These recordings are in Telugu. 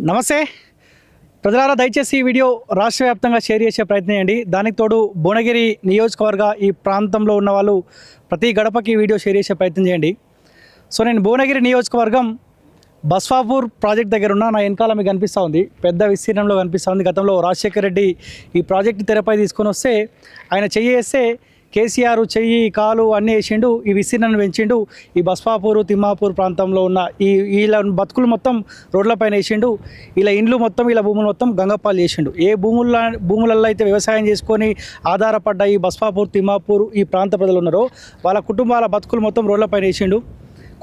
నమస్తే ప్రజలారా, దయచేసి ఈ వీడియో రాష్ట్ర వ్యాప్తంగా షేర్ చేసే ప్రయత్నం చేయండి. దానికి తోడు భువనగిరి నియోజకవర్గ ఈ ప్రాంతంలో ఉన్న వాళ్ళు ప్రతి గడపకి వీడియో షేర్ చేసే ప్రయత్నం చేయండి. సో నేను భువనగిరి నియోజకవర్గం బస్వాపూర్ ప్రాజెక్ట్ దగ్గర ఉన్న నా వెనకాల మీకు కనిపిస్తూ ఉంది, పెద్ద విస్తీర్ణంలో కనిపిస్తూ ఉంది. గతంలో రాజశేఖర్ రెడ్డి ఈ ప్రాజెక్టు తెరపై తీసుకొని వస్తే ఆయన చేస్తే కేసీఆర్ చెయ్యి కాలు అన్నీ వేసిండు, ఈ విస్తీర్ణాన్ని పెంచిండు. ఈ బస్వాపూరు తిమ్మాపూర్ ప్రాంతంలో ఉన్న వీళ్ళ బతుకులు మొత్తం రోడ్లపైన వేసిండు. ఇలా ఇండ్లు మొత్తం ఇలా భూములు మొత్తం గంగపాలు చేసిండు. ఏ భూములలో అయితే వ్యవసాయం చేసుకొని ఆధారపడ్డ ఈ బస్వాపూర్ తిమ్మాపూర్ ఈ ప్రాంత ప్రజలు ఉన్నారో వాళ్ళ కుటుంబాల బతుకులు మొత్తం రోడ్లపైన వేసిండు.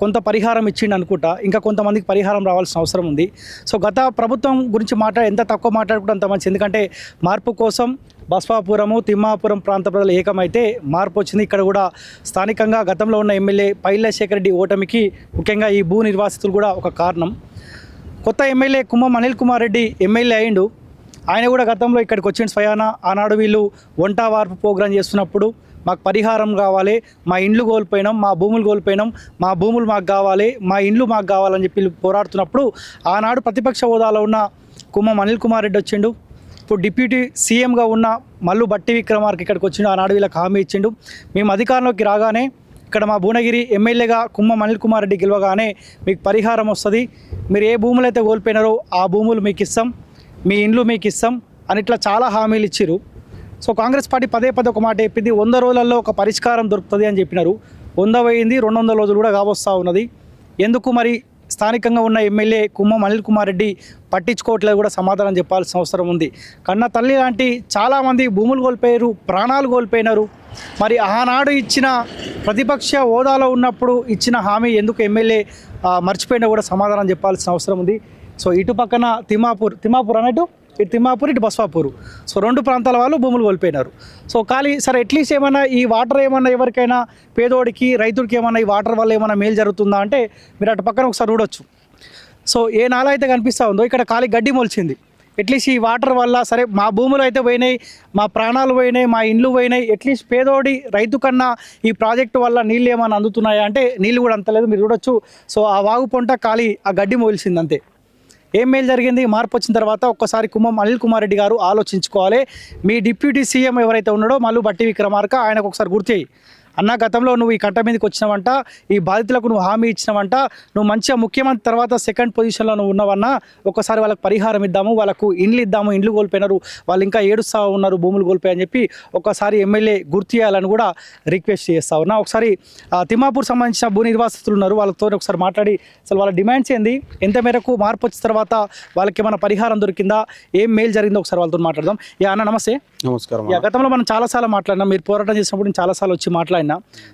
కొంత పరిహారం ఇచ్చిండు అనుకుంటా, ఇంకా కొంతమందికి పరిహారం రావాల్సిన అవసరం ఉంది. సో గత ప్రభుత్వం గురించి ఎంత తక్కువ మాట్లాడుకుంటే అంత మంచి. ఎందుకంటే మార్పు కోసం బస్వాపురము తిమ్మాపురం ప్రాంత ప్రజలు ఏకమైతే మార్పు వచ్చింది. ఇక్కడ కూడా స్థానికంగా గతంలో ఉన్న ఎమ్మెల్యే పైలశేఖర్ రెడ్డి ఓటమికి ముఖ్యంగా ఈ భూ నిర్వాసితులు కూడా ఒక కారణం. కొత్త ఎమ్మెల్యే కుమ్మం అనిల్ కుమార్ రెడ్డి ఎమ్మెల్యే అయిండు. ఆయన కూడా గతంలో ఇక్కడికి వచ్చిన స్వయాన ఆనాడు వీళ్ళు వంట వార్పు ప్రోగ్రాం చేస్తున్నప్పుడు మాకు పరిహారం కావాలి, మా ఇండ్లు కోల్పోయినాం, మా భూములు కోల్పోయినాం, మా భూములు మాకు కావాలి, మా ఇండ్లు మాకు కావాలని చెప్పి పోరాడుతున్నప్పుడు ఆనాడు ప్రతిపక్ష హోదాలో ఉన్న కుమ్మం అనిల్ కుమార్ రెడ్డి వచ్చిండు. ఇప్పుడు డిప్యూటీ సీఎంగా ఉన్న మల్లు బట్టి విక్రమార్క ఇక్కడికి వచ్చిండు. ఆనాడు వీళ్ళకి హామీ ఇచ్చిండు, మేము అధికారంలోకి రాగానే ఇక్కడ మా భువనగిరి ఎమ్మెల్యేగా కుమ్మం అనిల్ కుమార్ రెడ్డి గెలవగానే మీకు పరిహారం వస్తుంది, మీరు ఏ భూములు అయితే కోల్పోయినారో ఆ భూములు మీకు ఇస్తాం, మీ ఇండ్లు మీకు ఇస్తాం అని ఇట్లా చాలా హామీలు ఇచ్చిరు. సో కాంగ్రెస్ పార్టీ పదే ఒక మాట చెప్పింది, 100 రోజులలో ఒక పరిష్కారం దొరుకుతుంది అని చెప్పినారు. 100 పోయింది, 200 రోజులు కూడా కావస్తూ ఉన్నది. ఎందుకు మరి స్థానికంగా ఉన్న ఎమ్మెల్యే కుమ్మం అనిల్ కుమార్ రెడ్డి పట్టించుకోవట్లేదు కూడా సమాధానం చెప్పాల్సిన అవసరం ఉంది. కన్న తల్లి లాంటి చాలామంది భూములు కోల్పోయారు, ప్రాణాలు కోల్పోయినారు. మరి ఆనాడు ఇచ్చిన ప్రతిపక్ష హోదాలో ఉన్నప్పుడు ఇచ్చిన హామీ ఎందుకు ఎమ్మెల్యే మర్చిపోయినా కూడా సమాధానం చెప్పాల్సిన అవసరం ఉంది. సో ఇటు పక్కన తిమ్మాపూర్ అన్నట్టు ఇటు తిమ్మాపూర్ ఇటు బస్వాపూరు, సో 2 ప్రాంతాల వాళ్ళు భూములు కోల్పోయినారు. సో సరే అట్లీస్ట్ ఏమన్నా ఈ వాటర్ ఏమన్నా ఎవరికైనా పేదోడికి రైతుడికి ఏమన్నా ఈ వాటర్ వల్ల ఏమన్నా మేలు జరుగుతుందా అంటే మీరు అటు పక్కన ఒకసారి చూడొచ్చు. సో ఏ నాల అయితే కనిపిస్తూ ఉందో ఇక్కడ ఖాళీ గడ్డి మొలిచింది. అట్లీస్ట్ ఈ వాటర్ వల్ల సరే మా భూములు అయితే పోయినాయి, మా ప్రాణాలు పోయినాయి, మా ఇండ్లు పోయినాయి, అట్లీస్ట్ పేదోడి రైతు కన్నా ఈ ప్రాజెక్టు వల్ల నీళ్ళు ఏమైనా అందుతున్నాయా అంటే నీళ్ళు కూడా అంతలేదు, మీరు చూడొచ్చు. సో ఆ వాగు పొంట ఖాళీ ఆ గడ్డి మొలిచింది అంతే. ఏం మేలు జరిగింది? మార్పు వచ్చిన తర్వాత ఒక్కసారి కుమ్మం అనిల్ కుమార్ రెడ్డి గారు ఆలోచించుకోవాలి. మీ డిప్యూటీ సీఎం ఎవరైతే ఉన్నాడో మల్లు బట్టి విక్రమార్క, ఆయనకు ఒకసారి గుర్తు చేయి, అన్న గతంలో నువ్వు ఈ కట్ట మీదకి వచ్చినావంట, ఈ బాధితులకు నువ్వు హామీ ఇచ్చినావంట, నువ్వు మంచిగా ముఖ్యమంత్రి తర్వాత 2nd పొజిషన్లో నువ్వు ఉన్నావన్నా, ఒకసారి వాళ్ళకి పరిహారం ఇద్దాము, వాళ్ళకు ఇండ్లు ఇద్దాము, ఇండ్లు కోల్పోయినారు, వాళ్ళు ఇంకా ఏడుస్తూ ఉన్నారు భూములు కోల్పోయని చెప్పి ఒకసారి ఎమ్మెల్యే గుర్తు చేయాలని కూడా రిక్వెస్ట్ చేస్తా ఉన్నా. ఒకసారి తిమ్మాపూర్ సంబంధించిన భూ నిర్వాసితులు ఉన్నారు, వాళ్ళతో ఒకసారి మాట్లాడి అసలు వాళ్ళ డిమాండ్స్ ఏంది, ఎంత మేరకు మార్పు వచ్చిన తర్వాత వాళ్ళకి ఏమైనా పరిహారం దొరికిందా, ఏం మేలు జరిగిందో ఒకసారి వాళ్ళతో మాట్లాడదాం. అన్న నమస్తే. నమస్కారం. గతంలో మనం చాలాసార్లు మాట్లాడినాం, మీరు పోరాటం చేసినప్పుడు చాలాసార్లు వచ్చి మాట్లాడినా.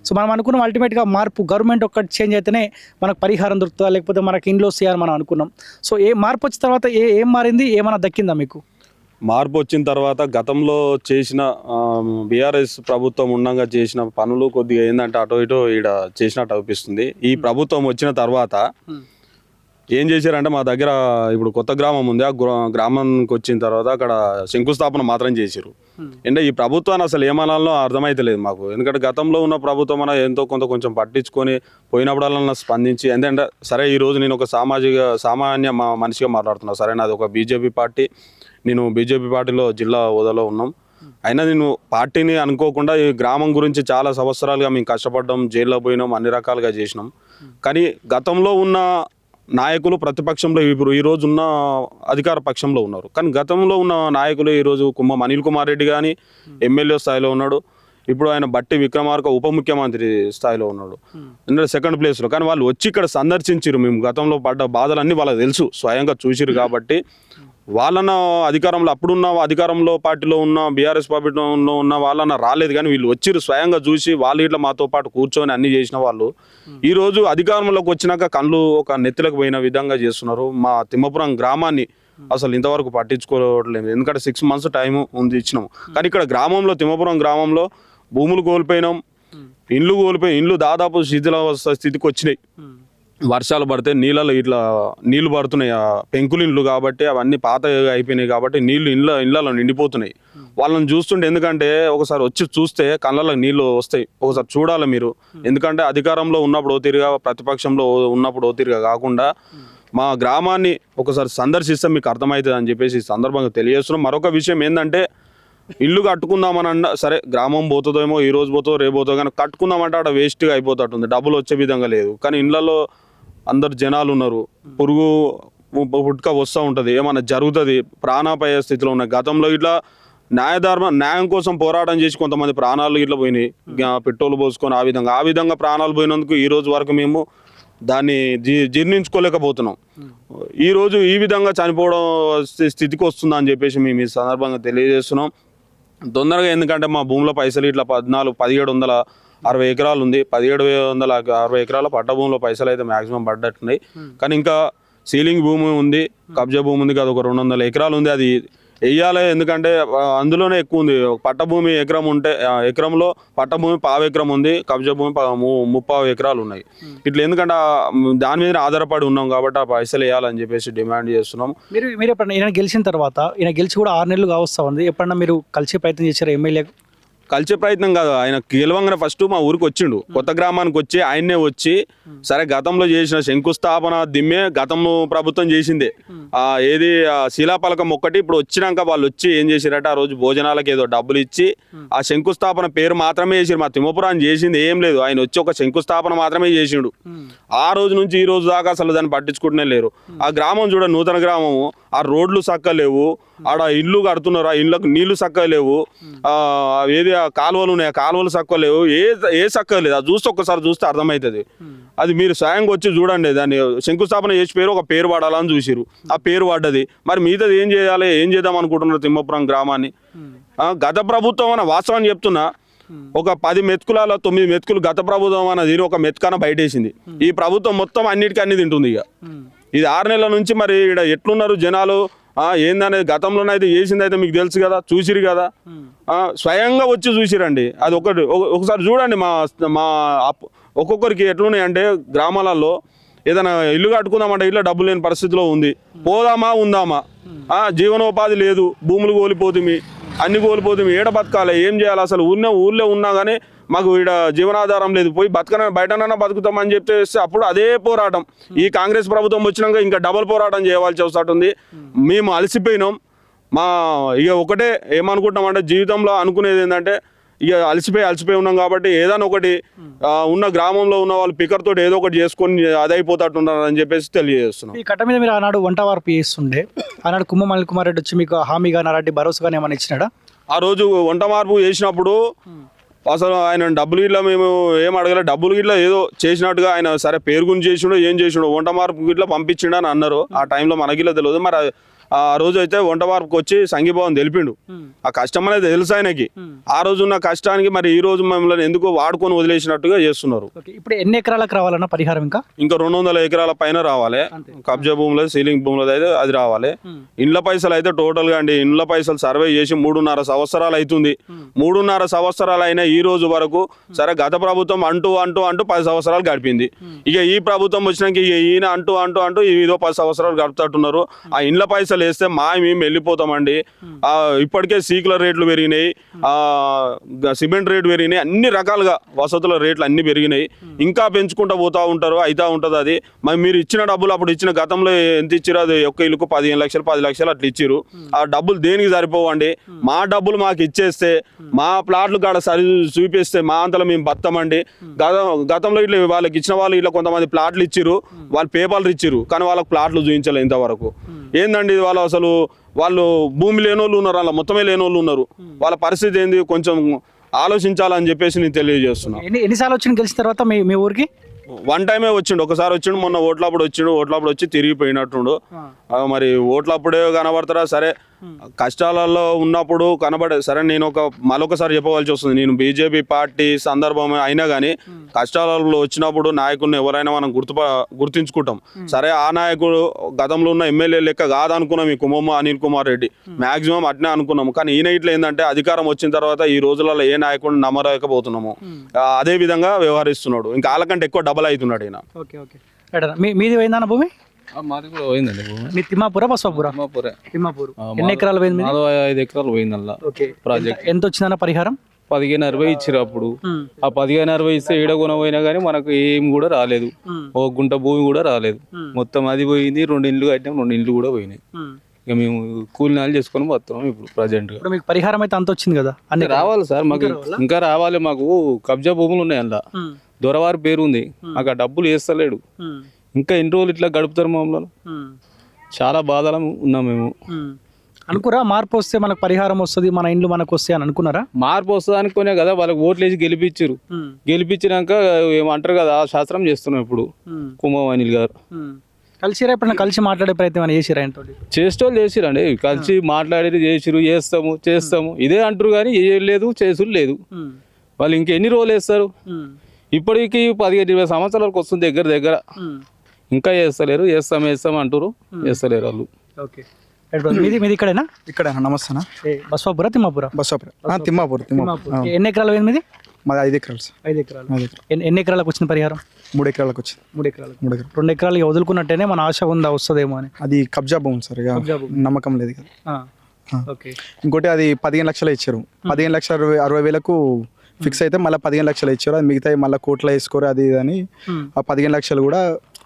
సో మనం అనుకున్నాం అల్టిమేట్గా మార్పు గవర్నమెంట్ ఒక్కటి చేంజ్ అయితేనే మనకు పరిహారం దొరుకుతుందా, లేకపోతే మనకి ఇండ్లు వస్తాయని మనం అనుకున్నాం. సో మార్పు వచ్చిన తర్వాత ఏం మారింది, ఏమైనా దక్కిందా మీకు? మార్పు వచ్చిన తర్వాత గతంలో చేసిన బీఆర్ఎస్ ప్రభుత్వం ఉండగా చేసిన పనులు కొద్దిగా ఏంటంటే అటో ఇటో ఈడ చేసినట్టు అనిపిస్తుంది. ఈ ప్రభుత్వం వచ్చిన తర్వాత ఏం చేశారంటే మా దగ్గర ఇప్పుడు కొత్త గ్రామం ఉంది, ఆ గ్రామానికి వచ్చిన తర్వాత అక్కడ శంకుస్థాపన మాత్రం చేశారు. అంటే ఈ ప్రభుత్వాన్ని అసలు ఏమనాలో అర్థమైతలేదు మాకు. ఎందుకంటే గతంలో ఉన్న ప్రభుత్వం అన్న ఎంతో కొంచెం పట్టించుకొని పోయినప్పుడల్లా స్పందించి, ఎందుకంటే సరే ఈరోజు నేను ఒక సామాన్య మనిషిగా మాట్లాడుతున్నా. సరే నాది ఒక బీజేపీ పార్టీ, నేను బీజేపీ పార్టీలో జిల్లా హోదాలో ఉన్నాం. అయినా నేను పార్టీని అనుకోకుండా ఈ గ్రామం గురించి చాలా సంవత్సరాలుగా మేము కష్టపడ్డాం, జైల్లో పోయినాం, అన్ని రకాలుగా చేసినాం. కానీ గతంలో ఉన్న నాయకులు ప్రతిపక్షంలో ఇప్పుడు ఈరోజు ఉన్న అధికార పక్షంలో ఉన్నారు. కానీ గతంలో ఉన్న నాయకులు ఈరోజు కుమ్మం అనిల్ కుమార్ రెడ్డి కానీ ఎమ్మెల్యే స్థాయిలో ఉన్నాడు, ఇప్పుడు ఆయన బట్టి విక్రమార్క ఉప ముఖ్యమంత్రి స్థాయిలో ఉన్నాడు, ఎందుకంటే 2nd ప్లేస్లో. కానీ వాళ్ళు వచ్చి ఇక్కడ సందర్శించారు. మేము గతంలో పడ్డ బాధలన్నీ వాళ్ళకి తెలుసు, స్వయంగా చూసిరు. కాబట్టి వాళ్ళన్న అధికారంలో అప్పుడున్న అధికారంలో పార్టీలో ఉన్న బీఆర్ఎస్ పార్టీలో ఉన్న వాళ్ళన్న రాలేదు, కానీ వీళ్ళు వచ్చిరు స్వయంగా చూసి వాళ్ళు ఇట్లా మాతో పాటు కూర్చొని అన్ని చేసిన వాళ్ళు ఈరోజు అధికారంలోకి వచ్చినాక కళ్ళు ఒక నెత్తిలకు పోయిన విధంగా చేస్తున్నారు. మా తిమ్మాపురం గ్రామాన్ని అసలు ఇంతవరకు పట్టించుకోవట్లేదు. ఎందుకంటే 6 months టైం ఉంది ఇచ్చినాము, కానీ ఇక్కడ గ్రామంలో తిమ్మాపురం గ్రామంలో భూములు కోల్పోయినాం, ఇండ్లు దాదాపు శిథిలావస్థ స్థితికి వచ్చినాయి. వర్షాలు పడితే నీళ్లు పడుతున్నాయి, పెంకులు ఇండ్లు కాబట్టి అవన్నీ పాత అయిపోయినాయి కాబట్టి ఇళ్ళలో నిండిపోతున్నాయి. వాళ్ళని చూస్తుంటే, ఎందుకంటే ఒకసారి వచ్చి చూస్తే కళ్ళలో నీళ్లు వస్తాయి, ఒకసారి చూడాలి మీరు. ఎందుకంటే అధికారంలో ఉన్నప్పుడు ఓ తీరుగా, ప్రతిపక్షంలో ఉన్నప్పుడు ఓ తీరుగా కాకుండా మా గ్రామాన్ని ఒకసారి సందర్శిస్తే మీకు అర్థమవుతుంది అని చెప్పేసి ఈ సందర్భంగా తెలియజేస్తున్నాం. మరొక విషయం ఏంటంటే ఇల్లు కట్టుకుందామని సరే గ్రామం పోతుందేమో, ఈ రోజు పోతుందో రేపు పోతుందో, కానీ కట్టుకుందామంటే అక్కడ వేస్ట్గా అయిపోతుంది, డబ్బులు వచ్చే విధంగా లేదు. కానీ ఇళ్ళల్లో అందరు జనాలు ఉన్నారు, పురుగు పుట్టుక వస్తూ ఉంటుంది, ఏమన్నా జరుగుతుంది, ప్రాణాపాయ స్థితిలో ఉన్నాయి. గతంలో ఇట్లా న్యాయం కోసం పోరాటం చేసి కొంతమంది ప్రాణాలు ఇట్లా పోయినాయి, పెట్రోల్ పోసుకొని ఆ విధంగా ప్రాణాలు పోయినందుకు ఈ రోజు వరకు మేము దాన్ని జీర్ణించుకోలేకపోతున్నాం. ఈరోజు ఈ విధంగా చనిపోవడం స్థితికి వస్తుందా అని చెప్పేసి మేము ఈ సందర్భంగా తెలియజేస్తున్నాం. తొందరగా, ఎందుకంటే మా భూమిలో పైసలు ఇట్లా 1760 ఎకరాలు ఉంది, 1760 ఎకరాల పట్ట భూమిలో పైసలు అయితే మ్యాక్సిమం పడ్డట్టున్నాయి. కానీ ఇంకా సీలింగ్ భూమి ఉంది, కబ్జా భూమి ఉంది, అది ఒక 200 ఎకరాలు ఉంది, అది వెయ్యాలి. ఎందుకంటే అందులోనే ఎక్కువ ఉంది. పట్టభూమి ఎకరం ఉంటే ఎకరంలో పట్టభూమి 1/4 ఎకరం ఉంది, కబ్జా భూమి 30 ఎకరాలు ఉన్నాయి. ఇట్లా ఎందుకంటే దాని మీద ఆధారపడి ఉన్నాం కాబట్టి ఆ పైసలు వేయాలని చెప్పేసి డిమాండ్ చేస్తున్నాం. మీరు ఎప్పుడన్నా ఈయన గెలిచిన తర్వాత, ఈయన గెలిచి కూడా 6 నెలలు కావస్తా ఉంది, ఎప్పుడన్నా మీరు కలిసే ప్రయత్నం చేశారు ఎమ్మెల్యే? కలిసే ప్రయత్నం కాదు, ఆయన గెలవంగానే ఫస్ట్ మా ఊరికి వచ్చిండు, కొత్త గ్రామానికి వచ్చి ఆయన్నే వచ్చి సరే గతంలో చేసిన శంకుస్థాపన దిమ్మే గతంలో ప్రభుత్వం చేసిందే, ఏది శిలాపలకం ఒక్కటి ఇప్పుడు వచ్చినాక వాళ్ళు వచ్చి ఏం చేసిరట, ఆ రోజు భోజనాలకు ఏదో డబ్బులు ఇచ్చి ఆ శంకుస్థాపన పేరు మాత్రమే చేసిరు. మా తిమ్మపురాన్ని చేసింది ఏం లేదు, ఆయన వచ్చి ఒక శంకుస్థాపన మాత్రమే చేసిండు. ఆ రోజు నుంచి ఈ రోజు దాకా అసలు దాన్ని పట్టించుకుంటూనే లేరు. ఆ గ్రామం చూడ నూతన గ్రామము, ఆ రోడ్లు చక్కలేవు, ఆడ ఇల్లు కడుతున్నారు, ఆ ఇళ్ళకు నీళ్లు చక్కలేవు, ఏది కాలువలు ఉన్నాయి, ఆ కాలువలు చక్కగా లేవు, ఏ చక్కగా లేదు. అది చూస్తే ఒక్కసారి చూస్తే అర్థమవుతుంది. అది మీరు స్వయంగా వచ్చి చూడండి. దాన్ని శంకుస్థాపన చేసి ఒక పేరు వాడాలని చూసిరు, ఆ పేరు పడ్డది. మరి మిగతాది ఏం చేయాలి, ఏం చేద్దాం అనుకుంటున్నారు తిమ్మపురం గ్రామాన్ని? గత ప్రభుత్వం అన్న వాస్తవాన్ని చెప్తున్నా, ఒక 10 మెతుకులలో 9 మెతుకులు గత ప్రభుత్వం అన్నది ఒక మెతుకన బయటేసింది. ఈ ప్రభుత్వం మొత్తం అన్నిటికీ అన్ని తింటుంది. ఇక ఇది 6 నెలల నుంచి మరి ఇక్కడ ఎట్లున్నారు జనాలు ఏందనేది గతంలోనైతే చేసిందైతే మీకు తెలుసు కదా, చూసిరు కదా, స్వయంగా వచ్చి చూసిరండి. అది ఒకసారి చూడండి. మా ఒక్కొక్కరికి ఎట్లున్నాయి అంటే గ్రామాలలో ఏదైనా ఇల్లు కట్టుకుందామంటే ఇల్లు డబ్బులు లేని పరిస్థితిలో ఉంది, పోదామా ఉందామా, జీవనోపాధి లేదు, భూములు కోల్పోతుంది, అన్ని కోల్పోతుంది, ఏడ బతకాలి, ఏం చేయాలి, అసలు ఊళ్ళో ఉన్నా కానీ మాకు ఈడ జీవనాధారం లేదు, పోయి బయటనన్నా బతుకుతామని చెప్పేసి అప్పుడు అదే పోరాటం. ఈ కాంగ్రెస్ ప్రభుత్వం వచ్చినాక ఇంకా డబల్ పోరాటం చేయవలసి వస్తుంది. మేము అలసిపోయినాం. ఇక ఒకటే ఏమనుకుంటున్నాం అంటే, జీవితంలో అనుకునేది ఏంటంటే, ఇక అలసిపోయి ఉన్నాం కాబట్టి ఏదైనా ఒకటి ఉన్న గ్రామంలో ఉన్న వాళ్ళు పికర్ తోటి ఏదో ఒకటి చేసుకొని అదైపోతాట్టున్నారు అని చెప్పేసి తెలియజేస్తున్నాం. ఈ కట్ట మీద మీరు ఆనాడు వంట వార్పు చేస్తుండే, ఆనాడు కుమ్మమల్లి కుమార్ రెడ్డి వచ్చి మీకు హామీగా నారాటి భరోసాగా ఏమైనా ఇచ్చినాడా? ఆ రోజు వంట మార్పు చేసినప్పుడు అసలు ఆయన డబ్బులు గిట్లా మేము ఏం అడగలే, డబ్బులు గిట్లా ఏదో చేసినట్టుగా ఆయన సరే పేరు గురించి చేసిండో ఏం చేసిండో వంట మార్పు గిట్లా పంపించిండు అని అన్నారు. ఆ టైంలో మనకిలా తెలియదు. మరి ఆ రోజు అయితే వంట మార్పుకి వచ్చి సంఘీభావం తెలిపిండు. ఆ కష్టం అనేది తెలుసు ఆయనకి. ఆ రోజు ఉన్న కష్టానికి మరి ఈ రోజు మమ్మల్ని ఎందుకో వాడుకొని వదిలేసినట్టుగా చేస్తున్నారు. ఇప్పుడు ఎన్ని ఎకరాలకు రావాలన్నా పరిహారం? ఇంకా 200 ఎకరాల పైన రావాలి. కబ్జా భూములు, సీలింగ్ భూములు అయితే అది రావాలి. ఇండ్ల పైసలు అయితే టోటల్ గా అండి, ఇండ్ల పైసలు సర్వే చేసి 3.5 సంవత్సరాలు అవుతుంది. 3.5 సంవత్సరాలు అయినా ఈ రోజు వరకు సరే గత ప్రభుత్వం అంటూ 10 సంవత్సరాలు గడిపింది. ఇక ఈ ప్రభుత్వం వచ్చినాక ఇక ఈయన అంటూ ఇదో 10 సంవత్సరాలు గడుపుతున్నారు. ఆ ఇండ్ల పైసలు వేస్తే మేము వెళ్ళిపోతామండి. ఇప్పటికే సీకుల రేట్లు పెరిగినాయి, సిమెంట్ రేటు పెరిగినాయి, అన్ని రకాలుగా వసతుల రేట్లు అన్ని పెరిగినాయి. ఇంకా పెంచుకుంటూ పోతా ఉంటారు, అవుతా ఉంటుంది. అది మరి మీరు ఇచ్చిన డబ్బులు అప్పుడు ఇచ్చిన గతంలో ఎంత ఇచ్చారు, అది ఒక్క ఇల్లుకు 15 లక్షలు 10 లక్షలు అట్లా ఇచ్చారు. ఆ డబ్బులు దేనికి సరిపోవండి. మా డబ్బులు మాకు ఇచ్చేస్తే, మా ప్లాట్లు కాడ సరి చూపిస్తే మా అంతలో మేము బతామండి. గతంలో ఇట్లా వాళ్ళకి ఇచ్చిన వాళ్ళు ఇట్లా కొంతమంది ప్లాట్లు ఇచ్చిరు, వాళ్ళు పేపర్లు ఇచ్చిరు, కానీ వాళ్ళకి ప్లాట్లు చూపించలేదు ఇంతవరకు. ఏందండి వాళ్ళు అసలు వాళ్ళు భూమి లేనోళ్ళు ఉన్నారు, అలా మొత్తమే లేనోళ్ళు ఉన్నారు. వాళ్ళ పరిస్థితి ఏంది కొంచెం ఆలోచించాలని చెప్పేసి నేను తెలియజేస్తున్నాను. ఎన్నిసార్లు వచ్చిన గెలిచిన తర్వాత మీ ఊరికి? 1 టైమే వచ్చిండు, ఒకసారి వచ్చిండు, మొన్న ఓట్లప్పుడు వచ్చి తిరిగిపోయినట్టుండు. మరి ఓట్లప్పుడే కనబడతారా? సరే కష్టాలలో ఉన్నప్పుడు కనబడే సరే. నేను మరొకసారి చెప్పవలసి వస్తుంది, నేను బీజేపీ పార్టీ సందర్భం అయినా కానీ కష్టాలలో వచ్చినప్పుడు నాయకుడిని ఎవరైనా మనం గుర్తించుకుంటాం. సరే ఆ నాయకుడు గతంలో ఉన్న ఎమ్మెల్యే లెక్క కాదనుకున్నాం ఈ కుమ్మమ్మ అనిల్ కుమార్ రెడ్డి, మాక్సిమం అట్నే అనుకున్నాము. కానీ ఈయన ఇట్లా ఏంటంటే అధికారం వచ్చిన తర్వాత ఈ రోజులలో ఏ నాయకుడిని నమ్మలేకపోతున్నాము. అదే విధంగా వ్యవహరిస్తున్నాడు, ఇంకా వాళ్ళకంటే ఎక్కువ డబల్ అవుతున్నాడు ఈయన. మీది పోయిందన్న భూమి? మాది కూడా పోయిందండి భూమి. మీ తిమ్మాపురా బస్వాపురా? తిమ్మాపూర్. ఎన్ని ఎకరాలు పోయింది? 5 ఎకరాలు పోయిందల్లా. ప్రాజెక్ట్ ఎంత వచ్చిందన్న పరిహారం? 15,60 ఇచ్చారు అప్పుడు. ఆ 15,60 ఇస్తే ఈడ కొనపోయినా కానీ మనకు ఏం కూడా రాలేదు. ఒక గుంట భూమి కూడా రాలేదు. మొత్తం అది పోయింది. 2 ఇండ్లు కట్టినాం, 2 ఇండ్లు కూడా పోయినాయి. ఇక మేము కూలినాలు చేసుకొని వస్తున్నాం ఇప్పుడు ప్రజెంట్ గా. ఇప్పుడు మీకు పరిహారం అయితే అంత వచ్చింది కదా, అన్ని రావాలి సార్ మాకు, ఇంకా రావాలి. మాకు కబ్జా భూములు ఉన్నాయి అందులో, దొరవారి పేరు ఉంది. మాకు ఆ డబ్బులు వేస్తలేడు. ఇంకా ఎన్ని రోజులు ఇట్లా గడుపుతారు మమ్మల్ని? చాలా బాధలు ఉన్నాం మేము. అనుకురా మార్పు వస్తే మనకు పరిహారం వస్తుంది, మన ఇండ్లు మనకు వస్తాయి అని అనుకున్నారా? మార్పు వస్తుంది అనుకునే కదా వాళ్ళకి ఓట్లు వేసి గెలిపించారు. గెలిపించినాక ఏమంటారు కదా ఆ శాస్త్రం చేస్తున్నాం ఇప్పుడు. కుమ్మం అనిల్ గారు కలిసిరా, ఎప్పుడైనా కలిసి మాట్లాడే ప్రయత్నం అని చేసిరా? ఆయనతో చేసేటోళ్ళు చేసిరండి, కలిసి మాట్లాడేది చేసిరు. చేస్తాము ఇదే అంటారు కానీ లేదు, చేసుడు లేదు. వాళ్ళు ఇంకెన్ని రోజులు వేస్తారు? ఇప్పటికి 15-20 సంవత్సరాలకు వస్తుంది దగ్గర. ఇంకా చేస్తలేరు. చేస్తాం అంటారు, చేస్తలేరు వాళ్ళు. ఓకే, మీది ఇక్కడేనా? ఇక్కడేనా? నమస్తేనా. బస్వాపురా తిమ్మాపురా? తిమ్మాపూర్. ఎన్ని ఎకరాలు పోయింది మీది? మాది 5 ఎకరాలు సార్. 5 ఎకరాలు. ఎన్ని ఎకరాలకు వచ్చిన పరిహారం? 3 ఎకరాలకు వచ్చింది. 3 ఎకరాలు. 2 ఎకరాలు ఇక వదులుకున్నట్టేనే మన ఆశ ఉందా వస్తుందేమో అని. అది కబ్జా భూమి సార్, ఇక నమ్మకం లేదు కదా. ఓకే. ఇంకోటి అది 15 లక్షలు ఇచ్చారు. 15,60,000కు ఫిక్స్ అయితే మళ్ళీ 15 లక్షలు ఇచ్చారు. అది మిగతా మళ్ళీ కోట్లో వేసుకోరు అది ఇది అని. ఆ 15 లక్షలు కూడా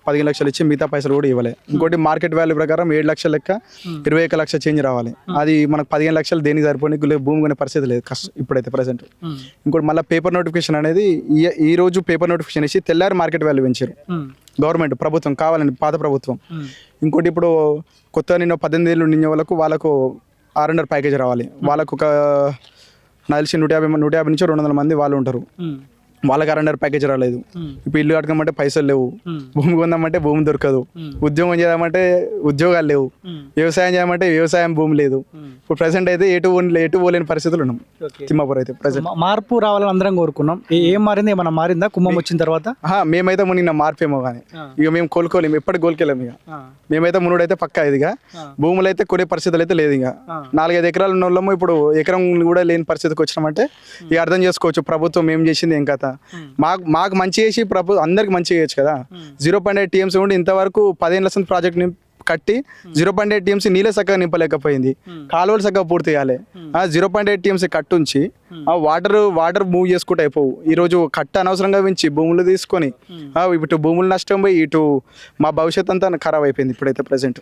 15 లక్షలు ఇచ్చి మిగతా పైసలు కూడా ఇవ్వలే. ఇంకోటి మార్కెట్ వాల్యూ ప్రకారం 7 లక్షల లెక్క 21 లక్ష చేంజ్ రావాలి. అది మనకు 15 లక్షలు దేనికి సరిపోయి భూమి కొనే పరిస్థితి లేదు కష్టం ఇప్పుడైతే ప్రజెంట్. ఇంకోటి మళ్ళీ పేపర్ నోటిఫికేషన్ అనేది ఈ రోజు పేపర్ నోటిఫికేషన్ ఇచ్చి తెల్లారి మార్కెట్ వాల్యూ పెంచారు గవర్నమెంట్, ప్రభుత్వం కావాలని, పాత ప్రభుత్వం. ఇంకోటి ఇప్పుడు కొత్త నిన్న 18 ఏళ్ళు నిన్న వాళ్ళకు R&R ప్యాకేజ్ రావాలి. వాళ్ళకు ఒక నలిసి 150 నుంచి 200 మంది వాళ్ళు ఉంటారు. వాళ్ళకి R&R ప్యాకేజ్ రాలేదు. ఇప్పుడు ఇల్లు కట్టుకోమంటే పైసలు లేవు, భూమి కొందామంటే భూమి దొరకదు, ఉద్యోగం చేద్దామంటే ఉద్యోగాలు లేవు, వ్యవసాయం చేయమంటే వ్యవసాయం భూమి లేదు. ఇప్పుడు ప్రెసెంట్ అయితే ఎటు పోలేని పరిస్థితులు ఉన్నాం తిమ్మాపూర్ అయితే ప్రెసెంట్. మార్పు రావాలని అందరం కోరుకున్నాం. ఏం మారింది? ఏమన్నా మారిందా కుమ్మం వచ్చిన తర్వాత? మేమైతే నిన్న మార్పేమో కానీ ఇక మేము కోలుకోలేము, ఎప్పటికి కోలుకోలేము. ఇక మేమైతే మునుడైతే పక్కా ఇది. ఇక భూములు అయితే కొనే పరిస్థితులు అయితే లేదు. ఇక 4-5 ఎకరాలు ఉన్న వాళ్ళము ఇప్పుడు ఎకరం కూడా లేని పరిస్థితికి వచ్చినామంటే ఇక అర్థం చేసుకోవచ్చు ప్రభుత్వం ఏం చేసింది, ఏం కథ. మాకు మంచి చేసి అందరికి మంచి చేయొచ్చు కదా. 0.8 TMC ఉండి ఇంతవరకు 15 లక్షల ప్రాజెక్ట్ కట్టి 0.8 TMC నీళ్ళే చక్కగా నింపలేకపోయింది. కాలువలు చక్కగా పూర్తి చేయాలి. 0.8 TMC కట్టుంచి ఆ వాటర్ మూవ్ చేసుకుంటూ అయిపోవు. ఈరోజు కట్ట అనవసరంగా పెంచి భూములు తీసుకొని ఇటు భూములు నష్టం పోయి ఇటు మా భవిష్యత్ అంతా ఖరాబ్ అయిపోయింది ఇప్పుడైతే ప్రజెంట్.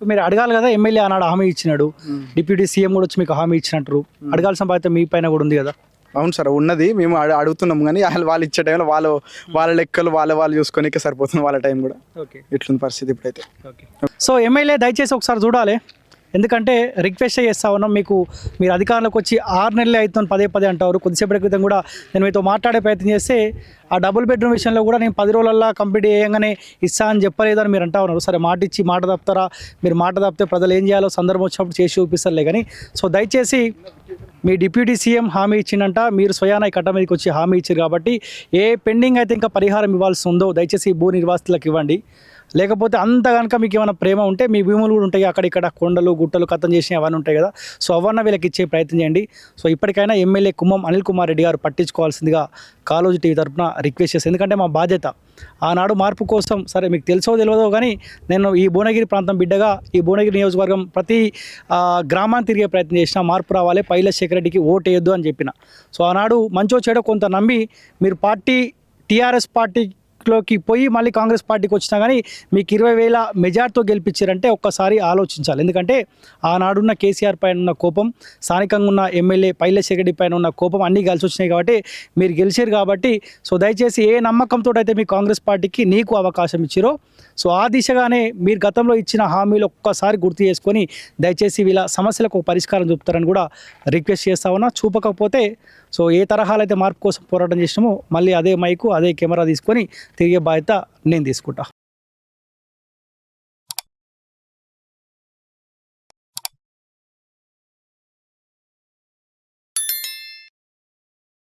మీరు అడగాలి కదా, ఎమ్మెల్యే ఆనాడు హామీ ఇచ్చినాడు, డిప్యూటీ సీఎం కూడా వచ్చి మీకు హామీ ఇచ్చినట్టు అడగాల్సిన బాధ్యత మీ పైన కూడా ఉంది కదా. అవును సార్ ఉన్నది, మేము అడుగుతున్నాం కానీ వాళ్ళు ఇచ్చే టైంలో వాళ్ళ లెక్కలు వాళ్ళు చూసుకొని సరిపోతుంది వాళ్ళ టైం కూడా. ఇట్లుంది పరిస్థితి ఇప్పుడైతే. సో ఎమ్మెల్యే దయచేసి ఒకసారి చూడాలి, ఎందుకంటే రిక్వెస్ట్ చేస్తా ఉన్నాం. మీరు అధికారంలోకి వచ్చి 6 నెలలే అవుతుంది, పదే అంటారు. కొద్దిసేపటి క్రితం కూడా నేను మీతో మాట్లాడే ప్రయత్నం చేస్తే ఆ డబుల్ బెడ్రూమ్ విషయంలో కూడా నేను 10 రోజులల్లో కంప్లీట్ చేయగానే ఇస్తా అని చెప్పలేదని మీరు అంటా ఉన్నారు. సరే మాట ఇచ్చి మాట తప్పుతారా? మీరు మాట తప్పితే ప్రజలు ఏం చేయాలో సందర్భం వచ్చినప్పుడు చేసి చూపిస్తారులే. కానీ సో దయచేసి మీ డిప్యూటీ సీఎం హామీ ఇచ్చిందంట, మీరు స్వయాన ఈ కట్ట మీదకి వచ్చి హామీ ఇచ్చారు కాబట్టి ఏ పెండింగ్ అయితే ఇంకా పరిహారం ఇవ్వాల్సి ఉందో దయచేసి భూ నిర్వాసితులకు ఇవ్వండి. లేకపోతే అంత కనుక మీకు ఏమైనా ప్రేమ ఉంటే మీ భూములు కూడా ఉంటాయి అక్కడిక్కడ, కొండలు గుట్టలు కథం చేసినవి అవన్నీ ఉంటాయి కదా, సో అవన్నీ వీళ్ళకి ఇచ్చే ప్రయత్నం చేయండి. సో ఇప్పటికైనా ఎమ్మెల్యే కుమ్మం అనిల్ కుమార్ రెడ్డి గారు పట్టించుకోవాల్సిందిగా కాలోజీ టీవీ తరఫున రిక్వెస్ట్ చేస్తాను. ఎందుకంటే మా బాధ్యత ఆనాడు మార్పు కోసం. సరే మీకు తెలుసో తెలియదో కానీ నేను ఈ భువనగిరి ప్రాంతం బిడ్డగా ఈ భువనగిరి నియోజకవర్గం ప్రతి గ్రామాన్ని తిరిగే ప్రయత్నం చేసిన, మార్పు రావాలి, పైల శేఖర్ రెడ్డికి ఓటు వేయొద్దు అని చెప్పిన. సో ఆనాడు మంచో చెడో కొంత నమ్మి మీరు టీఆర్ఎస్ పార్టీలోకి పోయి మళ్ళీ కాంగ్రెస్ పార్టీకి వచ్చినా కానీ మీకు 20,000 మెజార్టీతో గెలిపించారంటే ఒక్కసారి ఆలోచించాలి. ఎందుకంటే ఆనాడున్న కేసీఆర్ పైన ఉన్న కోపం, స్థానికంగా ఉన్న ఎమ్మెల్యే పైలశేఖర్ రెడ్డి పైన ఉన్న కోపం అన్నీ కలిసి వచ్చినాయి కాబట్టి మీరు గెలిచారు. కాబట్టి సో దయచేసి ఏ నమ్మకంతో అయితే మీ కాంగ్రెస్ పార్టీకి నీకు అవకాశం ఇచ్చారో సో ఆ దిశగానే మీరు గతంలో ఇచ్చిన హామీలు ఒక్కసారి గుర్తు చేసుకొని దయచేసి వీళ్ళ సమస్యలకు పరిష్కారం చూపుతారని కూడా రిక్వెస్ట్ చేస్తా ఉన్నా. చూపకపోతే సో ఏ తరహాలు అయితే మార్పు కోసం పోరాటం చేసినామో మళ్ళీ అదే మైకు అదే కెమెరా తీసుకొని తిరిగే బాధ్యత నేను తీసుకుంటా.